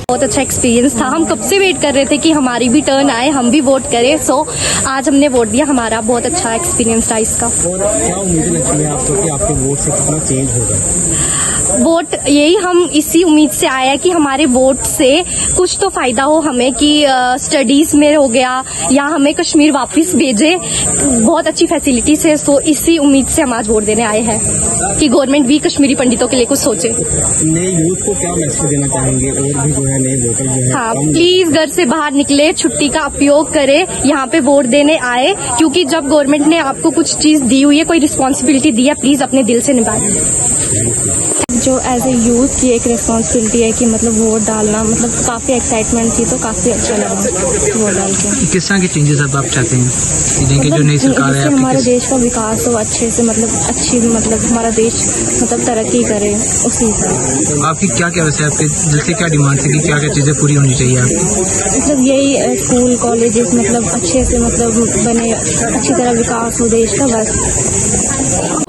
बहुत अच्छा एक्सपीरियंस था। हम कब से वेट कर रहे थे कि हमारी भी टर्न आए, हम भी वोट करें। सो आज हमने वोट दिया, हमारा बहुत अच्छा एक्सपीरियंस रहा इसका। और क्या उम्मीदें लगती है आपको कि आपके वोट से कितना चेंज होगा? वोट यही हम इसी उम्मीद से आए हैं कि हमारे वोट से कुछ तो फायदा हो हमें, कि स्टडीज में हो गया या हमें कश्मीर वापस भेजे, बहुत अच्छी फैसिलिटीज है। तो इसी उम्मीद से हम आज वोट देने आए हैं कि गवर्नमेंट भी कश्मीरी पंडितों के लिए कुछ सोचे। नए यूथ को क्या मैसेज देना चाहेंगे और भी जो है नए वोटर जो है? हाँ, प्लीज घर से बाहर निकले, छुट्टी का उपयोग करें, यहाँ पे वोट देने आए, क्योंकि जब गवर्नमेंट ने आपको कुछ चीज दी हुई है, कोई रिस्पॉन्सिबिलिटी दी है, प्लीज अपने दिल से निभाएं। जो एज ए यूथ की एक रिस्पॉन्सिबिलिटी है कि मतलब वोट डालना, मतलब काफ़ी एक्साइटमेंट थी, तो काफ़ी अच्छा लगा वोट डाल के। किस तरह के चेंजेस अब आप चाहते हैं कि जो नई सरकार है हमारे देश का विकास हो अच्छे से, मतलब हमारा देश मतलब तरक्की करे, उसी हिसाब। आपकी क्या क्या वैसे आपके दिल से क्या डिमांड है कि क्या क्या चीज़ें पूरी होनी चाहिए आपकी? मतलब यही स्कूल कॉलेजेस मतलब अच्छे से मतलब बने, अच्छी तरह विकास हो देश का, बस।